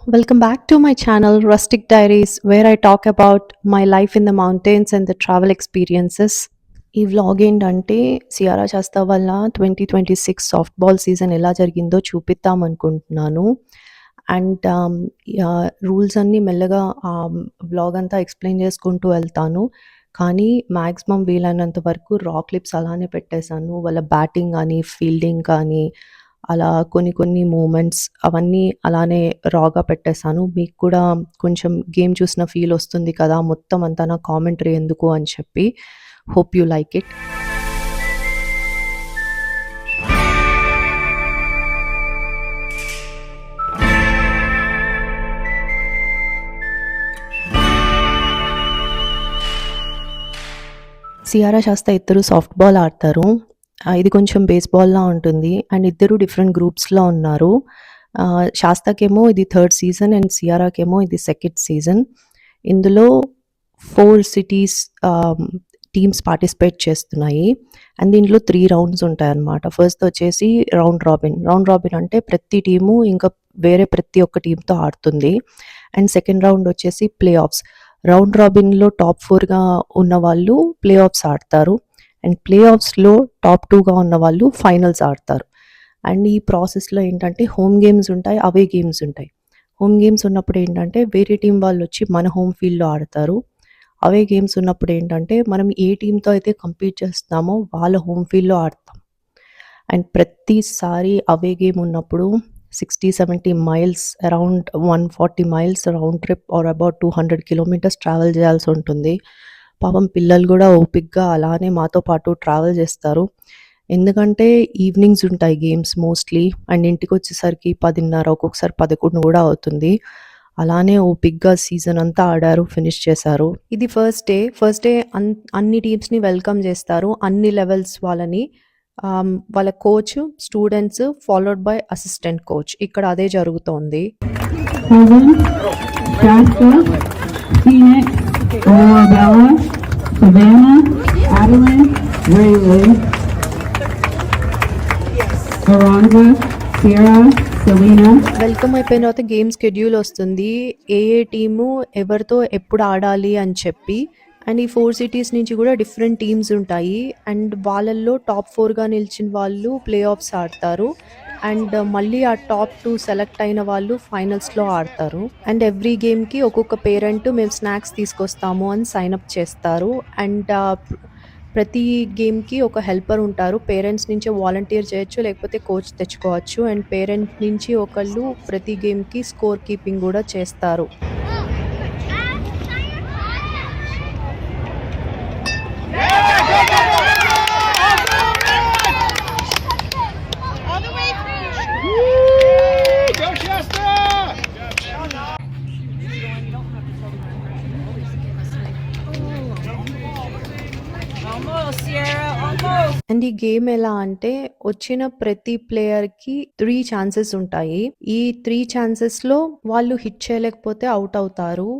welcome back to my channel Rustic Diaries, where I talk about my life in the mountains and the travel experiences. ఈ vlog ఏంటంటే Sierra శాస్త్ర వల్ల 2026 soft ball season ఎలా జరిగిందో చూపిద్దాం అనుకుంటున్నాను. And rules అన్నీ మెల్లగా వ్లాగ్ అంతా ఎక్స్ప్లెయిన్ చేసుకుంటూ వెళ్తాను. కానీ మ్యాక్సిమం వీలైనంత వరకు రా క్లిప్స్ అలానే పెట్టేశాను. వాళ్ళ బ్యాటింగ్ కానీ, ఫీల్డింగ్ కానీ, అలా కొన్ని మూమెంట్స్ అవన్నీ అలానే రాగా పెట్టేశాను. మీకు కూడా కొంచెం గేమ్ చూసిన ఫీల్ వస్తుంది కదా! మొత్తం అంతా నా కామెంటరీ ఎందుకు అని చెప్పి. Hope you like it. Sierra శాస్త్ర ఇద్దరు సాఫ్ట్ బాల్ ఆడతారు. ఇది కొంచెం బేస్‌బాల్‌లా ఉంటుంది. అండ్ ఇద్దరు డిఫరెంట్ గ్రూప్స్‌లో ఉన్నారు. శాస్త్రకేమో ఇది థర్డ్ సీజన్ అండ్ సియారాకేమో ఇది సెకండ్ సీజన్. ఇందులో 4 సిటీస్ టీమ్స్ పార్టిసిపేట్ చేస్తున్నాయి. అండ్ దీంట్లో 3 రౌండ్స్ ఉంటాయన్నమాట. ఫస్ట్ వచ్చేసి రౌండ్ రాబిన్. రౌండ్ రాబిన్ అంటే ప్రతి టీము ఇంకా వేరే ప్రతి ఒక్క టీమ్‌తో ఆడుతుంది. అండ్ సెకండ్ రౌండ్ వచ్చేసి ప్లే ఆఫ్స్. రౌండ్ రాబిన్‌లో టాప్ 4గా ఉన్నవాళ్ళు ప్లే ఆఫ్స్ ఆడతారు. అండ్ ప్లే ఆఫ్స్‌లో టాప్ 2గా ఉన్నవాళ్ళు ఫైనల్స్ ఆడతారు. అండ్ ఈ ప్రాసెస్‌లో ఏంటంటే హోమ్ గేమ్స్ ఉంటాయి, అవే గేమ్స్ ఉంటాయి. హోమ్ గేమ్స్ ఉన్నప్పుడు ఏంటంటే వేరే టీం వాళ్ళొచ్చి మన హోమ్ ఫీల్డ్‌లో ఆడతారు. అవే గేమ్స్ ఉన్నప్పుడు ఏంటంటే మనం ఏ టీమ్‌తో అయితే కంపీట్ చేస్తున్నామో వాళ్ళ హోమ్ ఫీల్డ్‌లో ఆడతాం. అండ్ ప్రతిసారి అవే గేమ్ ఉన్నప్పుడు 60, 70 miles around 140 miles round trip or about 200 kilometres travel చేయాల్సి ఉంటుంది. పాపం పిల్లలు కూడా ఓపికగా అలానే మాతో పాటు ట్రావెల్ చేస్తారు. ఎందుకంటే ఈవినింగ్స్ ఉంటాయి గేమ్స్ మోస్ట్‌లీ. అండ్ ఇంటికొచ్చేసరికి 10:30 ఒక్కొక్కసారి 11 కూడా అవుతుంది. అలానే ఓపికగా సీజన్ అంతా ఆడారు, ఫినిష్ చేశారు. ఇది ఫస్ట్ డే. ఫస్ట్ డే అన్ని టీమ్స్‌ని వెల్కమ్ చేస్తారు. అన్ని లెవెల్స్ వాళ్ళని. వాళ్ళ coach, students followed by assistant coach. ఇక్కడ అదే జరుగుతోంది. Shasta, Phoenix, Arabella, Savannah, Adeline, Rayleigh, Veronica, Sierra, Selena. Welcome అయిపోయిన తర్వాత గేమ్ షెడ్యూల్ వస్తుంది. ఏ టీము ఎవరితో ఎప్పుడు ఆడాలి అని చెప్పి. అండ్ ఈ 4 సిటీస్ నుంచి కూడా డిఫరెంట్ టీమ్స్ ఉంటాయి. అండ్ వాళ్ళల్లో టాప్ 4గా నిలిచిన వాళ్ళు ప్లే ఆఫ్స్ ఆడతారు. అండ్ మళ్ళీ ఆ టాప్ 2 సెలెక్ట్ అయిన వాళ్ళు ఫైనల్స్‌లో ఆడతారు. అండ్ ఎవ్రీ గేమ్‌కి ఒక్కొక్క పేరెంట్ మేము స్నాక్స్ తీసుకొస్తాము అని సైన్ అప్ చేస్తారు. అండ్ ప్రతి గేమ్‌కి ఒక హెల్పర్ ఉంటారు. పేరెంట్స్ నుంచే వాలంటీర్ చేయొచ్చు, లేకపోతే కోచ్ తెచ్చుకోవచ్చు. అండ్ పేరెంట్ నుంచి ఒకళ్ళు ప్రతి గేమ్‌కి స్కోర్ కీపింగ్ కూడా చేస్తారు. అండ్ ఈ గేమ్ ఎలా అంటే వచ్చిన ప్రతి ప్లేయర్‌కి 3 ఛాన్సెస్ ఉంటాయి. ఈ 3 ఛాన్సెస్‌లో వాళ్ళు హిట్ చేయలేకపోతే అవుట్ అవుతారు.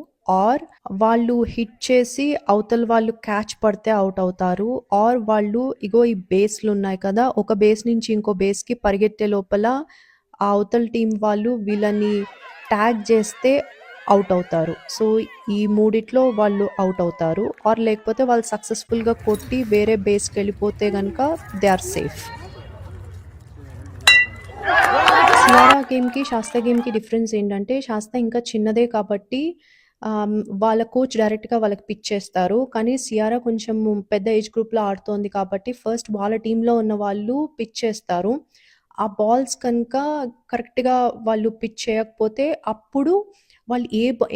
ఆర్ వాళ్ళు హిట్ చేసి అవతల వాళ్ళు క్యాచ్ పడితే అవుట్ అవుతారు. ఆర్ వాళ్ళు ఇగో ఈ బేస్‌లు ఉన్నాయి కదా! ఒక బేస్ నుంచి ఇంకో బేస్‌కి పరిగెత్తే లోపల ఆ అవతల టీం వాళ్ళు వీళ్ళని ట్యాగ్ చేస్తే అవుట్ అవుతారు. సో ఈ మూడిట్లో వాళ్ళు అవుట్ అవుతారు. ఆర్ లేకపోతే వాళ్ళు సక్సెస్‌ఫుల్‌గా కొట్టి వేరే బేస్‌కెళ్ళిపోతే గనక దే ఆర్ సేఫ్. సియారా గేమ్‌కి, శాస్త్ర గేమ్‌కి డిఫరెన్స్ ఏంటంటే శాస్త్ర ఇంకా చిన్నదే కాబట్టి వాళ్ళ కోచ్ డైరెక్ట్‌గా వాళ్ళకి పిచ్ చేస్తారు. కానీ సియారా కొంచెం పెద్ద ఏజ్ గ్రూప్‌లో ఆడుతోంది కాబట్టి ఫస్ట్ వాళ్ళ టీమ్‌లో ఉన్న వాళ్ళు పిచ్ చేస్తారు. ఆ బాల్స్ కనుక కరెక్ట్‌గా వాళ్ళు పిచ్ చేయకపోతే అప్పుడు వాళ్ళు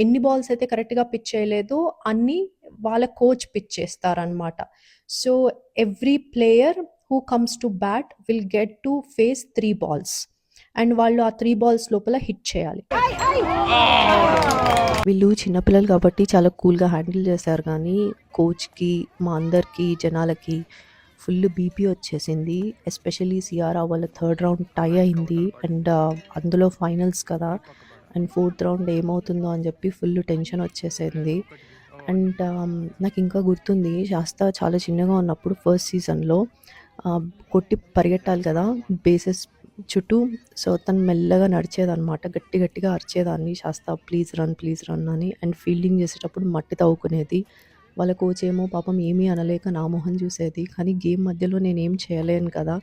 ఎన్ని బాల్స్ అయితే కరెక్ట్‌గా పిచ్ చేయలేదో అన్ని వాళ్ళ కోచ్ పిచ్ చేస్తారనమాట. So every player who comes to bat will get to face 3 balls. And వాళ్ళు ఆ 3 బాల్స్ లోపల హిట్ చేయాలి. వీళ్ళు చిన్నపిల్లలు కాబట్టి చాలా కూల్‌గా హ్యాండిల్ చేశారు. కానీ కోచ్‌కి, మా అందరికీ జనాలకి ఫుల్ బీపీ వచ్చేసింది. ఎస్పెషల్లీ సియారా వాళ్ళ థర్డ్ రౌండ్ టై అయింది. అండ్ అందులో ఫైనల్స్ కదా! అండ్ ఫోర్త్ రౌండ్ ఏమవుతుందో అని చెప్పి ఫుల్ టెన్షన్ వచ్చేసింది. అండ్ నాకు ఇంకా గుర్తుంది శాస్త్ర చాలా చిన్నగా ఉన్నప్పుడు ఫస్ట్ సీజన్‌లో కొట్టి పరిగెట్టాలి కదా! బేసెస్ చుట్టూ. సో, తను మెల్లగా నడిచేదనమాట. గట్టి గట్టిగా అరిచేదాన్ని, "శాస్త ప్లీజ్ రన్" అని. అండ్ ఫీల్డింగ్ చేసేటప్పుడు మట్టి తవ్వుకునేది. వాళ్ళ కోచ్ ఏమో పాపం ఏమీ అనలేక నా మొహం చూసేది. కానీ గేమ్ మధ్యలో నేనేం చేయలేను కదా!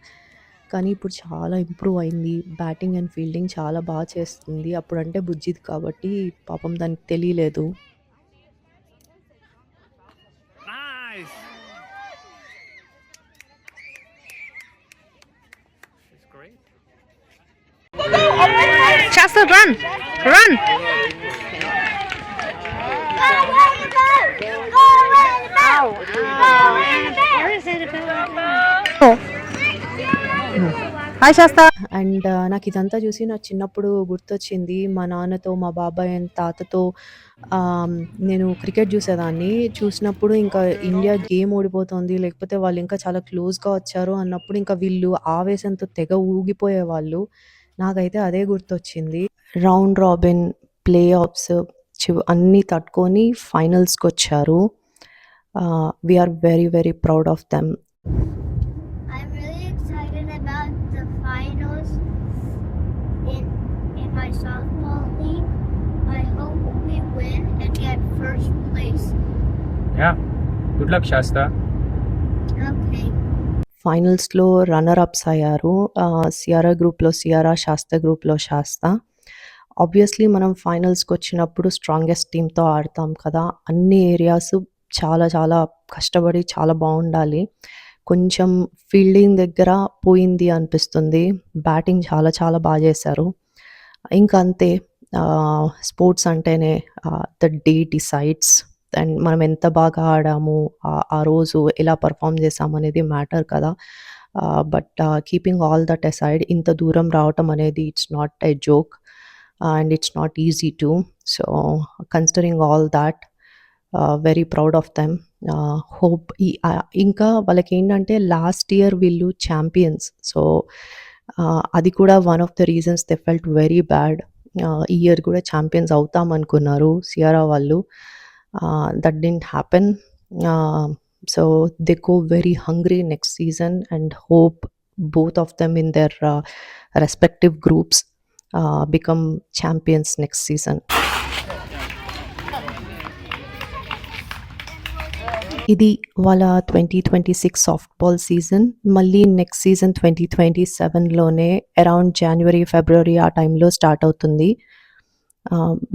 కానీ ఇప్పుడు చాలా ఇంప్రూవ్ అయింది. బ్యాటింగ్ అండ్ ఫీల్డింగ్ చాలా చేస్తుంది. అప్పుడంటే బుజ్జిది కాబట్టి పాపం దానికి తెలీలేదు. Nice. That's great. Shasta, run! Run! Hi, Shasta. And నాకు ఇదంతా చూసి నా చిన్నప్పుడు గుర్తొచ్చింది. మా నాన్నతో, మా బాబాయ్ అండ్ తాతతో నేను క్రికెట్ చూసేదాన్ని. చూసినప్పుడు ఇంకా ఇండియా గేమ్ ఓడిపోతుంది, లేకపోతే వాళ్ళు ఇంకా చాలా క్లోజ్‌గా వచ్చారు అన్నప్పుడు ఇంకా వీళ్ళు ఆవేశంతో తెగ ఊగిపోయేవాళ్ళు. నాకైతే అదే గుర్తొచ్చింది. రౌండ్ రాబిన్, ప్లే ఆఫ్స్ అన్నీ తట్టుకొని ఫైనల్స్‌కొచ్చారు. We are very, very proud of them. I'm really excited about the finals in my softball league. I hope we win and get first place. Yeah. Good luck, Shasta. Okay. ఫైనల్స్‌లో runner ups అయ్యారు. Ciara గ్రూప్‌లో Ciara, Shasta గ్రూప్‌లో శాస్త. Obviously మనం ఫైనల్స్‌కొచ్చినప్పుడు strongest టీమ్‌తో ఆడతాం కదా! అన్ని areas చాలా చాలా కష్టపడి చాలా బావుండాలి. కొంచెం ఫీల్డింగ్ దగ్గర పోయింది అనిపిస్తుంది. బ్యాటింగ్ చాలా చాలా చేశారు. ఇంకా అంతే. స్పోర్ట్స్ అంటేనే ద డే డిసైడ్స్. అండ్ మనం ఎంత బాగా ఆడాము, ఆ రోజు ఎలా పెర్ఫార్మ్ చేసామనేది మ్యాటర్ కదా! But keeping all that aside ఇంత దూరం రావటం అనేది it's not a joke and it's not easy to. So, considering all that very proud of them. Hope ఇంకా వాళ్ళకేంటంటే లాస్ట్ ఇయర్ వీళ్ళు ఛాంపియన్స్. సో, అది కూడా one of the reasons they felt very bad. ఈ ఇయర్ కూడా champions అవుతామనుకున్నారు Sierra వాళ్ళు. That didn't happen. So, they go very hungry next season and hope both of them in their respective groups become champions next season. ఇది వాళ్ళ 2026 softball season. మళ్ళీ next season 2027లోనే around January, ఫిబ్రవరి ఆ టైంలో start అవుతుంది.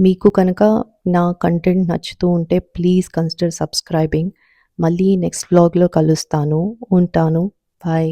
మీకు కనుక నా కంటెంట్ నచ్చుతూ ఉంటే ప్లీజ్ కన్సిడర్ సబ్స్క్రైబింగ్. మళ్ళీ నెక్స్ట్ వ్లాగ్‌లో కలుస్తాను. ఉంటాను. బాయ్.